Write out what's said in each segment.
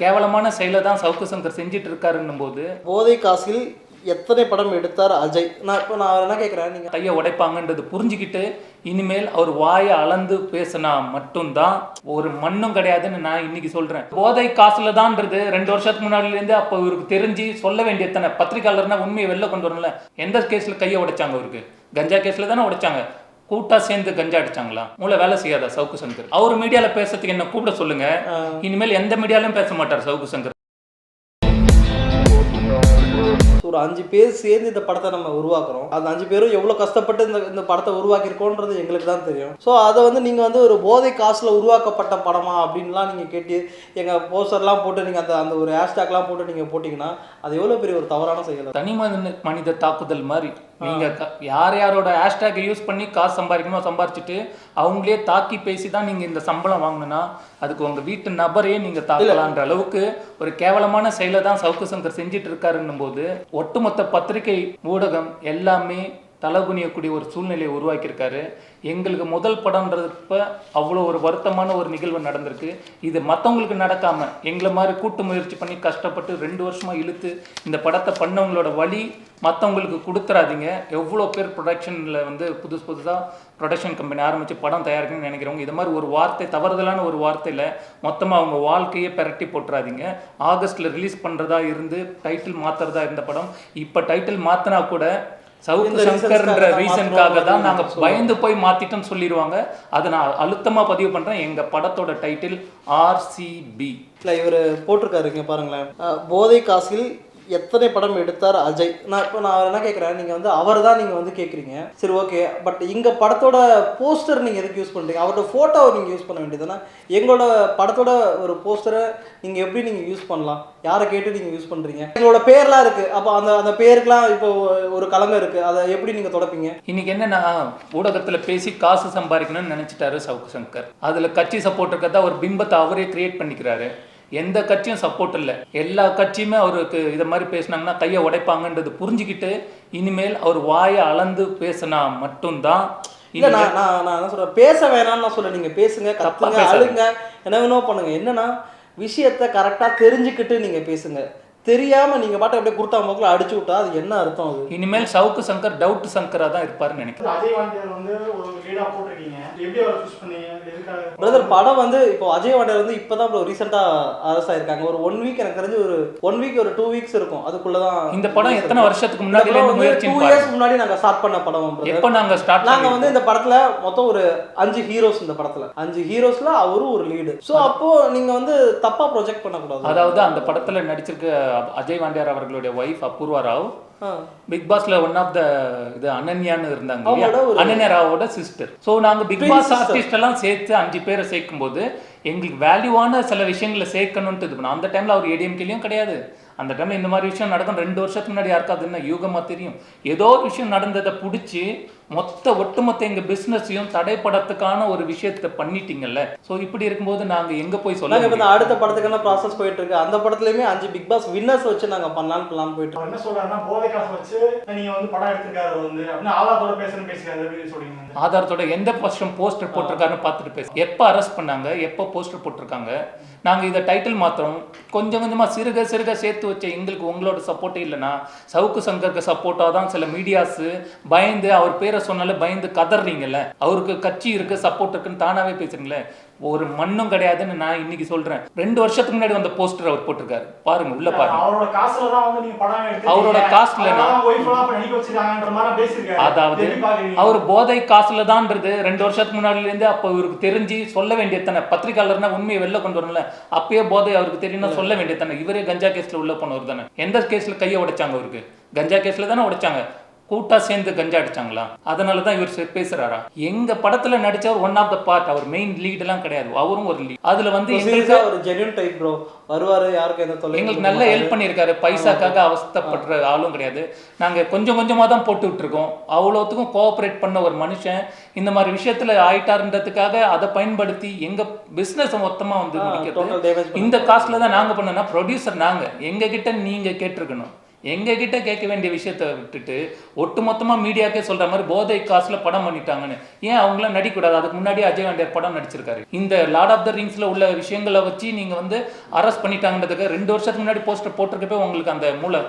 கேவலமான செயலை தான் சவுக்கு சங்கர் செஞ்சுட்டு இருக்காருன்னும் போது போதை காசில் எத்தனை படம் எடுத்தார் அஜய்? நான் என்ன கேட்குறேன், நீங்கள் கையை உடைப்பாங்கன்றது புரிஞ்சுக்கிட்டு இனிமேல் அவர் வாயை அளந்து பேசினா மட்டும்தான் ஒரு மண்ணும் கிடையாதுன்னு நான் இன்னைக்கு சொல்றேன். போதை காசுல தான்ன்றது 2 வருஷத்துக்கு முன்னாடிலேருந்து அப்போ இவருக்கு தெரிஞ்சு சொல்ல வேண்டிய எத்தனை பத்திரிகையாளர்னா உண்மையை வெளில கொண்டு வரல. எந்த கேஸ்ல கையை உடைச்சாங்க? அவருக்கு கஞ்சா கேஸ்ல தானே உடைச்சாங்க. கூட்டா சேர்ந்து கஞ்சா அடிச்சாங்களா? மூளை வேலை செய்யாதா சவுக்கு சங்கர்? அவர் மீடியால பேசுறதுக்கு என்ன கூப்பிட சொல்லுங்க. இனிமேல் எந்த மீடியாலும் பேச மாட்டார் சவுக்கு சங்கர். ஒரு 5 பேர் சேர்ந்து இந்த படத்தை நம்ம உருவாக்குறோம். அந்த 5 பேரும் எவ்வளோ கஷ்டப்பட்டு இந்த படத்தை உருவாக்கியிருக்கோன்றது எங்களுக்கு தான் தெரியும். ஸோ அதை நீங்கள் ஒரு போதை காசில் உருவாக்கப்பட்ட படமா அப்படின்லாம் நீங்கள் கேட்டு எங்கள் போஸ்டர்லாம் போட்டு நீங்கள் அந்த ஒரு ஹேஷ்டேக்லாம் போட்டு நீங்கள் போட்டிங்கன்னா அது எவ்வளோ பெரிய ஒரு தவறான செயல். தனி மனித தாக்குதல் மாதிரி நீங்கள் யாரோட ஹேஷ்டேக்கை யூஸ் பண்ணி காசு சம்பாதிக்கணுமோ சம்பாரிச்சுட்டு அவங்களே தாக்கி பேசி தான் நீங்கள் இந்த சம்பளம் வாங்கினா அதுக்கு உங்கள் வீட்டு நபரையே நீங்கள் தாக்கலான்ற அளவுக்கு ஒரு கேவலமான செயலை தான் சவுக்கு சங்கர் செஞ்சுட்டு இருக்காருன்னும் போது ஒட்டுமொத்த பத்திரிகை ஊடகம் எல்லாமே தலகுனியக்கூடிய ஒரு சூழ்நிலையை உருவாக்கியிருக்காரு. எங்களுக்கு முதல் படம்ன்றப்ப அவ்வளோ ஒரு வருத்தமான ஒரு நிகழ்வு நடந்திருக்கு. இது மற்றவங்களுக்கு நடக்காமல் எங்களை மாதிரி கூட்டு முயற்சி பண்ணி கஷ்டப்பட்டு 2 வருஷமாக இழுத்து இந்த படத்தை பண்ணவங்களோட வழி மற்றவங்களுக்கு கொடுத்துறாதீங்க. எவ்வளோ பேர் ப்ரொடக்ஷனில் புதுசாக ப்ரொடக்ஷன் கம்பெனி ஆரம்பித்து படம் தயாரிக்கணும்னு நினைக்கிறவங்க இது மாதிரி ஒரு வார்த்தை, தவறுதலான ஒரு வார்த்தையில் மொத்தமாக அவங்க வாழ்க்கையே பெரட்டி போட்டுறாதீங்க. ஆகஸ்ட்டில் ரிலீஸ் பண்ணுறதா இருந்து டைட்டில் மாற்றுறதா இருந்த படம் இப்போ டைட்டில் மாற்றினா கூட சவுக்கு சங்கர்ன்ற ரீசனுக்காக தான் நாங்கள் பயந்து போய் மாற்றிட்டோன்னு சொல்லிடுவாங்க. அதை நான் அழுத்தமாக பதிவு பண்ணுறேன். எங்கள் படத்தோட டைட்டில் RCB. இல்லை, இவர் போட்டிருக்காருங்க பாருங்களேன், போதை காசில் எத்தனை படம் எடுத்தார் அஜய். நான் என்ன கேட்குறேன், நீங்கள் அவர் தான் நீங்கள் கேட்குறீங்க. சரி, ஓகே, பட் இங்கே படத்தோட போஸ்டர் நீங்கள் எதுக்கு யூஸ் பண்ணுறீங்க? அவரோட ஃபோட்டோவை நீங்கள் யூஸ் பண்ண வேண்டியதுன்னா எங்களோட படத்தோட ஒரு போஸ்டரை நீங்கள் எப்படி நீங்கள் யூஸ் பண்ணலாம்? யாரை கேட்டு நீங்கள் யூஸ் பண்ணுறீங்க? எங்களோட பேர்லாம் இருக்குது. அப்போ அந்த பேருக்குலாம் இப்போ ஒரு கலங்க இருக்குது, அதை எப்படி நீங்கள் தொடப்பீங்க? இன்னைக்கு என்னன்னா ஊடகத்தில் பேசி காசு சம்பாதிக்கணும்னு நினச்சிட்டாரு சவுக்கு சங்கர். அதில் கட்சி சப்போர்ட் இருக்கிறதா ஒரு பிம்பத்தை அவரே கிரியேட் பண்ணிக்கிறாரு. எந்த கட்சியும் சப்போர்ட் இல்லை. எல்லா கட்சியுமே அவருக்கு இதை மாதிரி பேசினாங்கன்னா கையை உடைப்பாங்கன்றது புரிஞ்சுக்கிட்டு இனிமேல் அவர் வாயை அளந்து பேசினா மட்டும்தான். இல்லை, நான் என்ன சொல்கிறேன், பேச வேணாம்னு நான் சொல்ல. நீங்கள் பேசுங்க, கத்துங்க, அழுங்க, என்ன வேணும் பண்ணுங்க. என்னன்னா விஷயத்தை கரெக்டாக தெரிஞ்சுக்கிட்டு நீங்கள் பேசுங்க. தெரியாம நீங்க பாட்டு அப்படியே குடுத்தா மக்கள் அடிச்சு விட்டா அது என்ன அர்த்தம்? அது இனிமேல் சவுக்கு சங்கர் டவுட் சங்கரா தான் இருப்பாருன்னு நினைக்கிறேன். அஜய் வாண்டியர் ஒரு லீடா போட்டிருக்கீங்க, எப்படி அவரை சூஸ் பண்ணீங்க? பிரதர், படம் இப்போ அஜய் வாண்டியர் இப்பதான் ரீசெண்டா அரசா இருக்காங்க. ஒரு 1 வீக், எனக்கு தெரிஞ்சு ஒரு 1 வீக் ஒரு 2 வீக்ஸ் இருக்கும். அதுக்குள்ளதான் இந்த படம் எத்தனை வருஷத்துக்கு முன்னாடி 2 இயர்ஸ் முன்னாடி நாங்க ஸ்டார்ட் பண்ண படம். எப்ப நாங்க ஸ்டார்ட் நாங்க இந்த படத்துல மொத்தம் ஒரு 5 ஹீரோஸ். இந்த படத்துல 5 ஹீரோஸ்ல அவரும் ஒரு லீடு. சோ அப்போ நீங்க தப்பா ப்ரொஜெக்ட் பண்ணக்கூடாது. அதாவது அந்த படத்துல நடிச்சிருக்க அஜய் வாண்டியார் அவர்களுடைய ஒய்ஃப் அபூர்வா ராவ் பிக் பாஸ்ல ஒன் ஆஃப் த இது அனன்யான்னு இருந்தாங்க. அனன்யா ராவோட சிஸ்டர். ஸோ நாங்க பிக் பாஸ் ஆர்டிஸ்ட் எல்லாம் சேர்த்து 5 பேரை சேர்க்கும் போது எங்களுக்கு வேல்யூவான சில விஷயங்களை சேர்க்கணும்ட்டு இது பண்ணோம். அந்த டைம்ல அவர் ஏடிஎம்கேலையும் கிடையாது. அந்த டைம்ல இந்த மாதிரி விஷயம் நடக்கும். 2 வருஷத்துக்கு முன்னாடி யாருக்காது என்ன யூகமா தெரியும்? ஏதோ ஒரு விஷயம் நடந்ததை பிடிச்சி ஒட்டுமொத்த எங்க பிசினஸையும் தடைப்படத்துக்கான ஒரு விஷயத்தை பண்ணிட்டீங்கல்ல. ஸோ இப்படி இருக்கும்போது நாங்க எங்க போய் சொல்ல? அடுத்த படத்துக்கான ப்ராசஸ் போயிட்டு இருக்கு. அந்த படத்துலயுமே 5 பிக் பாஸ் வின்னர்ஸ் வச்சு நாங்க பண்ணலாம்னு பிளான் போயிட்டு இருக்கோம். என்ன சொல்றாருன்னா, போதை காசு வச்சு நீங்க படம் எடுத்துருக்காரு அப்படின்னு ஆதாரத்தோட பேசுறேன்னு சொல்றீங்க. ஆதாரத்தோட எந்த வருஷம் போஸ்டர் போட்டிருக்காருன்னு பார்த்துட்டு பேச. எப்போ அரெஸ்ட் பண்ணாங்க, எப்போ போஸ்டர் போட்டிருக்காங்க, நாங்கள் இதை டைட்டில் மாத்திரம் கொஞ்சம் கொஞ்சமாக சிறுக சேர்த்து வச்ச எங்களுக்கு உங்களோட சப்போர்ட்டே இல்லைன்னா சவுக்கு சங்கருக்கு சப்போர்ட்டாக தான் சில மீடியாஸு பயந்து அவர் பேரை சொன்னாலே பயந்து கதறீங்கல்ல. அவருக்கு கட்சி இருக்கு, சப்போர்ட் இருக்குன்னு தானாவே பேசுறீங்களே. ஒரு மண்ணும் கிடையாதுன்னு நான் இன்னைக்கு சொல்றேன். 2 வருஷத்துக்கு முன்னாடி வந்த போஸ்டர் அவர் போட்டிருக்காரு, பாருங்க, உள்ள பாருங்க. அவரோட காசுல அதாவது அவர் போதை காசுல தான்ன்றது 2 வருஷத்துக்கு முன்னாடில இருந்து அப்போ இவருக்கு தெரிஞ்சு சொல்ல வேண்டிய தானே. பத்திரிகையாளர்னா உண்மையை வெளில கொண்டு வரல. அப்பயே போதை அவருக்கு தெரியும் சொல்ல வேண்டிய தானே. இவரே கஞ்சா கேஸ்ல உள்ள போனவர் தானே. எந்த கேஸ்ல கையை உடைச்சாங்க? அவருக்கு கஞ்சா கேஸ்ல தானே உடைச்சாங்க. கூட்டா சேர்ந்து கஞ்சா அடிச்சாங்களா? அதனாலதான் இவர் பேசுறாரா? எங்க படத்துல நடிச்சவர் ஒன் ஆஃப் த பார்ட். அவர் மெயின் லீட் எல்லாம் கிடையாது, அவரும் ஒரு லீட். அதுல எங்களுக்கு ஒரு ஜென்யூன் டைப் ப்ரோ வருவாரு. யாருக்கு எந்த தொல்லை? எங்களுக்கு நல்ல ஹெல்ப் பண்ணியிருக்காரு. பைசாக்காக அவஸ்தப்படுற ஆளும் கிடையாது. நாங்க கொஞ்சம் கொஞ்சமா தான் போட்டு விட்டுருக்கோம். அவ்வளோத்துக்கும் கோஆபரேட் பண்ண ஒரு மனுஷன் இந்த மாதிரி விஷயத்துல ஆயிட்டாருன்றதுக்காக அதை பயன்படுத்தி எங்க பிசினஸ் மொத்தமா முடிக்கிறது. இந்த காசுல தான் நாங்க பண்ணோம்னா ப்ரொடியூசர் நாங்க, எங்க கிட்ட நீங்க கேட்டிருக்கணும். எங்க கிட்ட கேட்க வேண்டிய விஷயத்த விட்டுட்டு ஒட்டுமொத்தமா மீடியாக்கே சொல்ற மாதிரி போதை காசுல படம் பண்ணிட்டாங்கன்னு. ஏன் அவங்களாம் நடிக்கூடாது? அதுக்கு முன்னாடி அஜய் வாண்டியார் படம் நடிச்சிருக்காரு. இந்த லார்ட் ஆஃப் த ரிங்ஸ்ல உள்ள விஷயங்களை வச்சு நீங்க வந்து அரெஸ்ட் பண்ணிட்டாங்கன்றதுக்கு 2 வருஷத்துக்கு முன்னாடி போஸ்டர் போட்டிருக்கப்ப உங்களுக்கு அந்த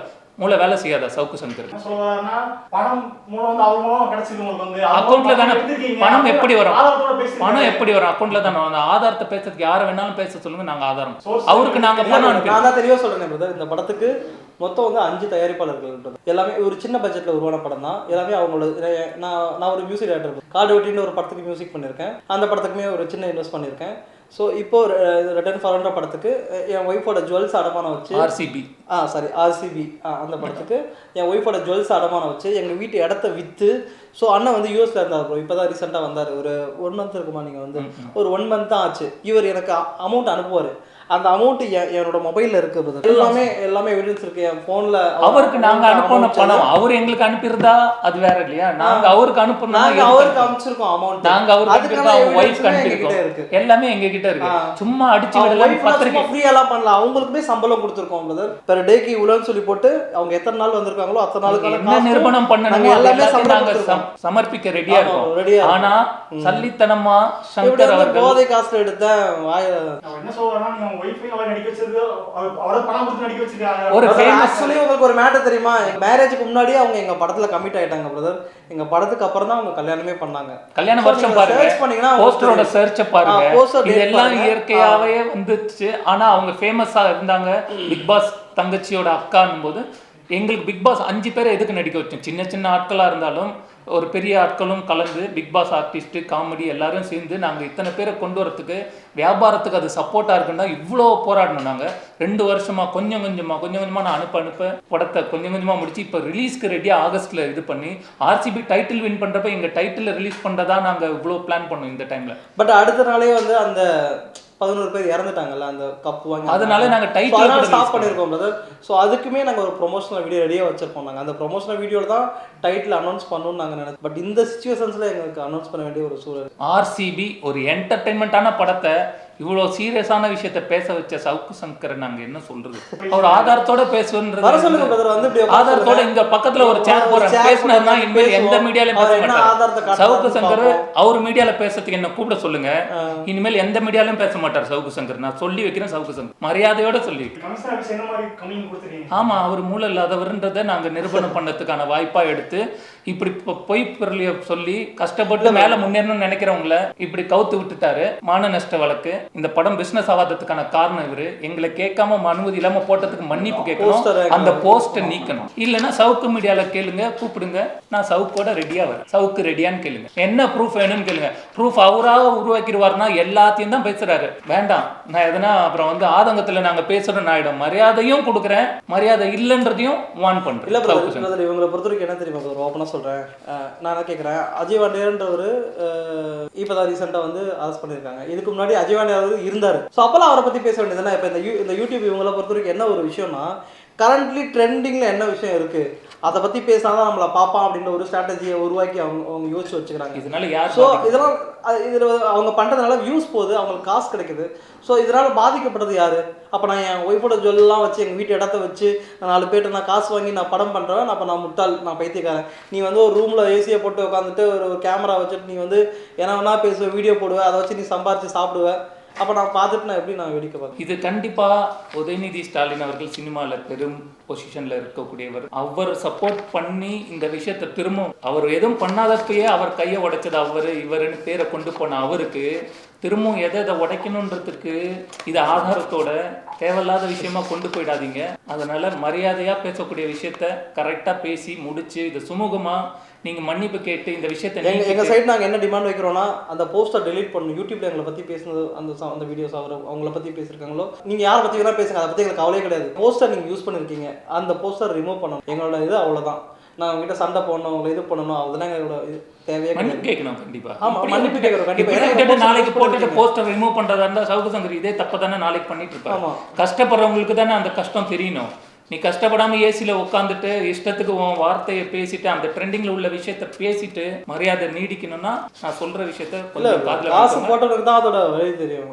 மூளை வேலை செய்யாதா சவுக்கு சங்கர்? பணம் மூலம் வந்து அவர் மூலம் கிடைச்சது உங்களுக்கு வந்து அக்கௌண்ட்ல தானே பணம் எப்படி வரும்? பணம் பேசி எப்படி வரும்? அக்கௌண்ட்ல தானே. அந்த ஆதாரத்தை பேசுறதுக்கு யாரை வேணாலும் பேச சொல்லுங்க, நாங்க ஆதாரம் அவருக்கு நாங்க பணம் நான் அனுப்பி. தான் தெளிவாக சொல்றேன் பிரதர், இந்த படத்துக்கு மொத்தம் வந்து 5 தயாரிப்பாளர்கள், எல்லாமே ஒரு சின்ன பட்ஜெட்ல உருவான படம் தான். எல்லாமே அவங்களோட நான் ஒரு மியூசிக் டைரக்டர், காடு வெட்டின்னு ஒரு படத்துக்கு மியூசிக் பண்ணியிருக்கேன். அந்த படத்துக்குமே ஒரு சின்ன இன்வெஸ்ட் பண்ணியிருக்கேன். ஸோ இப்போ ரிட்டர்ன் ஃபார்ன்ற படத்துக்கு என் ஒய்ஃபோட ஜுவல்ஸ் அடமானம் வச்சு ஆர்சிபி அந்த படத்துக்கு என் ஒய்ஃபோட ஜுவல்ஸ் அடமானம் வச்சு எங்கள் வீட்டு இடத்த விற்று. ஸோ அண்ணன் வந்து யூஎஸ்ல இருந்தார் ப்ரோ, இப்போ தான் ரீசெண்டாக வந்தார். ஒரு 1 மந்த் இருக்குமா, நீங்கள் வந்து ஒரு 1 மந்த் தான் ஆச்சு. இவர் எனக்கு அமௌண்ட் அனுப்புவார். அந்த அமௌண்ட் என்னோட மொபைலில் இருக்கு பிரதர். எல்லாமே எவிடன்ஸ் இருக்கு என் ஃபோனில். அவருக்கு நாங்க அனுப்பின பணம் அவர் எங்களுக்கு அனுப்பியிருந்தா அது வேற இல்லையா? நாங்க அவருக்கு அனுப்பினோம், நாங்க அவருக்கு அனுப்பிச்சிருக்கோம் அமௌண்ட். நாங்க அவருக்கு அவங்க ஒய்ஃப்க்கு அனுப்பியிருக்கோம். எல்லாமே எங்க கிட்ட இருக்கு. சும்மா அடிச்சு விடல, பத்திரிக்கை ஃப்ரீயெல்லாம் பண்ணலாம். அவங்களுக்குமே சம்பளம் கொடுத்துருக்கோம் பிரதர். பெர் டேக்கு இவ்வளோன்னு சொல்லி போட்டு அவங்க எத்தனை நாள் வந்திருக்காங்களோ அத்தனை நாளுக்கு என்ன நிரூபணம் பண்ணணும் எல்லாமே நாங்க சமர்ப்பிக்க ரெடியா இருக்கோம். ஆனா சல்லித்தனமா சங்கர் அவர்கள் போதை காசுல எடுத்த என்ன சொல்றாங்கன்னா உங்களுக்கு ஒரு மேட்டர் தெரியுமா? மேரேஜுக்கு முன்னாடி அவங்க எங்க படத்துல கமிட் ஆயிட்டாங்க பிரதர். எங்க படத்துக்கு அப்புறம் தான் அவங்க கல்யாணமே பண்ணாங்க. கல்யாண வருஷம் பாருங்க, போஸ்டரோட சர்ச்ச பாருங்க, இதெல்லாம் இயற்கையாவே வந்துச்சு. ஆனா அவங்க ஃபேமஸா இருந்தாங்க. பிக் பாஸ் தங்கச்சியோட அக்கான்னும் போது எங்களுக்கு பிக் பாஸ் 5 பேரை எதுக்கு நடிக்க வச்சோம்? சின்ன சின்ன ஆட்களா இருந்தாலும் ஒரு பெரிய ஆட்களும் கலந்து பிக் பாஸ் ஆர்டிஸ்ட் காமெடி எல்லாரும் சேர்ந்து நாங்கள் இத்தனை பேரை கொண்டு வரத்துக்கு, வியாபாரத்துக்கு அது சப்போர்ட்டாக இருக்குன்னா இவ்வளோ போராடணும். நாங்கள் 2 வருஷமா கொஞ்சம் கொஞ்சமாக நான் அனுப்ப படத்தை கொஞ்சம் கொஞ்சமாக முடிச்சு இப்போ ரிலீஸ்க்கு ரெடியாக ஆகஸ்ட்ல இது பண்ணி ஆர்சிபி டைட்டில் வின் பண்ணுறப்ப எங்கள் டைட்டில் ரிலீஸ் பண்ணுறதா நாங்கள் இவ்வளோ பிளான் பண்ணோம் இந்த டைமில். பட் அடுத்த நாளே வந்து அந்த 11 பேர் இறந்துட்டாங்கல்ல அந்த கப் வாங்கி. அதனால நாங்கள் டைட்டில் ஸ்டாப் பண்ணியிருக்கோம் பிரதர். ஸோ அதுக்குமே நாங்கள் ஒரு ப்ரொமோஷனல் வீடியோ ரெடியாக வச்சிருப்போம். நாங்கள் அந்த ப்ரொமோஷனல் வீடியோவில் தான் டைட்டில் அனௌன்ஸ் பண்ணணும்னு நாங்கள் நினைச்சோம். பட் இந்த சிச்சுவேஷன்ஸில் எங்களுக்கு அனௌன்ஸ் பண்ண வேண்டிய ஒரு சூழல். ஆர்சிபி ஒரு என்டர்டைன்மெண்ட்டான படத்தை இவ்வளோ சீரியஸான விஷயத்த பேச வச்ச சவுக்கு சங்கர் நாங்க என்ன சொல்றது? அவர் ஆதாரத்தோட பேசுறது ஆதாரத்தோட இங்க பக்கத்துல ஒரு சேர் போற பேசினா இனிமேல் எந்த மீடியாலையும் பேச மாட்டார் சவுக்கு சங்கர். அவர் மீடியால பேசுறதுக்கு என்ன கூப்பிட சொல்லுங்க. இனிமேல் எந்த மீடியாலையும் பேச மாட்டார் சவுக்கு சங்கர். நான் சொல்லி வைக்கிறேன், சவுக்கு சங்கர் மரியாதையோட சொல்லி. ஆமா, அவர் மூளை இல்லாதவர்ன்றதை நாங்க நிரூபணம் பண்ணதுக்கான வாய்ப்பா எடுத்து இப்படி பொய் பொருளிய சொல்லி கஷ்டப்பட்டு மேல முன்னேறணும்னு நினைக்கிறவங்கள இப்படி கவுத்து விட்டுட்டாரு. மான நஷ்ட வழக்கு. இந்த படம் பிசினஸ் ஆகாததுக்கான காரணம் இவரு. எங்களை கேட்காம அனுமதி இல்லாம போட்டதுக்கு மன்னிப்பு கேட்கணும், அந்த போஸ்டை நீக்கணும். இல்லைன்னா சவுக்கு மீடியால கேளுங்க, கூப்பிடுங்க, நான் சவுக்கோட ரெடியா வரேன். சவுக்கு ரெடியான்னு கேளுங்க, என்ன ப்ரூஃப் வேணும்னு கேளுங்க. ப்ரூஃப் அவராக உருவாக்கிடுவார்னா எல்லாத்தையும் தான் பேசுறாரு. வேண்டாம், நான் எதனா அப்புறம் வந்து ஆதங்கத்துல நாங்க பேசுறோம் ஆயிடும். மரியாதையும் கொடுக்குறேன், மரியாதை இல்லைன்றதையும் வான் பண்றேன். இல்ல இவங்களை பொறுத்தவரைக்கும் என்ன தெரியுமா, ஓப்பனா சொல்றேன். நான் என்ன கேட்கிறேன், அஜய் வாண்டியர்ன்றவர் இப்பதான் ரீசெண்டா வந்து அரெஸ்ட் பண்ணிருக்காங்க. இதுக்கு முன்னாடி அஜய் வாண்டியர் இருந்தாரு. ஸோ அப்பெல்லாம் அவரை பத்தி பேச வேண்டியதுன்னா, இப்போ இந்த யூடியூப் இவங்களை பொறுத்த வரைக்கும் என்ன ஒரு விஷயம்னா, கரண்ட்லி ட்ரெண்டிங்ல என்ன விஷயம் இருக்கு அதை பத்தி பேசினாதான் நம்மளை பார்ப்பான் அப்படின்ற ஒரு ஸ்ட்ராட்டஜியை உருவாக்கி அவங்க யோசிச்சு வச்சுக்கிறாங்க. இதனால யார் ஸோ இதெல்லாம் இதில் அவங்க பண்றதுனால வியூஸ் போகுது, அவங்களுக்கு காசு கிடைக்குது. ஸோ இதனால பாதிக்கப்படுறது யாரு? அப்போ நான் என் ஒய்ஃபோட ஜுவல்லாம் வச்சு எங்கள் வீட்டு இடத்த வச்சு நான் 4 பேர்ட்ட நான் காசு வாங்கி நான் படம் பண்ணுறேன். அப்போ நான் முட்டாள், நான் பைத்தியக்காரன். நீ வந்து ஒரு ரூமில் ஏசியை போட்டு உட்காந்துட்டு ஒரு கேமரா வச்சுட்டு நீ வந்து என்ன வேணா பேசுவ, வீடியோ போடுவேன், அதை வச்சு நீ சம்பாரிச்சு சாப்பிடுவேன். அப்போ நான் பார்த்துட்டு நான் எப்படி நான் வேடிக்கை பார்ப்பேன்? இது கண்டிப்பாக உதயநிதி ஸ்டாலின் அவர்கள் சினிமாவில் பெரும் பொசிஷனில் இருக்கக்கூடியவர். அவர் சப்போர்ட் பண்ணி இந்த விஷயத்தை திரும்ப அவர் எதுவும் பண்ணாதப்பயே அவர் கையை உடைச்சது இவருன்னு பேரை கொண்டு போன அவருக்கு திரும்பவும் எதை உடைக்கணுன்றதுக்கு இது ஆதாரத்தோட தேவையில்லாத விஷயமா கொண்டு போயிடாதீங்க. அதனால மரியாதையா பேசக்கூடிய விஷயத்த கரெக்டா பேசி முடிச்சு இதை சுமூகமா நீங்க மன்னிப்பு கேட்டு இந்த விஷயத்தை எங்க சைடு நாங்க என்ன டிமாண்ட் வைக்கிறோம்னா, அந்த போஸ்டர் டெலீட் பண்ணணும். யூடியூப்ல எங்களை பத்தி பேசுனது அந்த வீடியோஸ் அவங்கள பத்தி பேசிருக்காங்களோ, நீங்க யாரை பத்தி வேணா பேசுங்க, அதை பத்தி எங்களுக்கு கவலையே கிடையாது. போஸ்டர் நீங்க யூஸ் பண்ணிருக்கீங்க, அந்த போஸ்டர் ரிமூவ் பண்ணணும். எங்களோட இது அவ்வளவுதான். நான் உங்ககிட்ட சண்டை போடணும், உங்களை இது பண்ணணும், அதெல்லாம் எங்களோட தேவையே மன்னிப்பு கேட்கணும். கண்டிப்பா மன்னிப்பு கேட்கறோம். கண்டிப்பா நாளைக்கு போட்டுட்டு போஸ்டர் ரிமூவ் பண்றதா இருந்தா சவுக்கு சங்கர் இதே தப்ப தானே நாளைக்கு பண்ணிட்டு இருப்பாங்க. கஷ்டப்படுறவங்களுக்கு தானே அந்த கஷ்டம் தெரியணும். நீ கஷ்டப்படாம ஏசியில உட்காந்துட்டு இஷ்டத்துக்கு உன் வார்த்தையை பேசிட்டு அந்த ட்ரெண்டிங்ல உள்ள விஷயத்த பேசிட்டு மரியாதை நீடிக்கணும்னா நான் சொல்ற விஷயத்த கொஞ்சம் காசு போட்டவனுக்கு தான் அதோட வழி தெரியும்.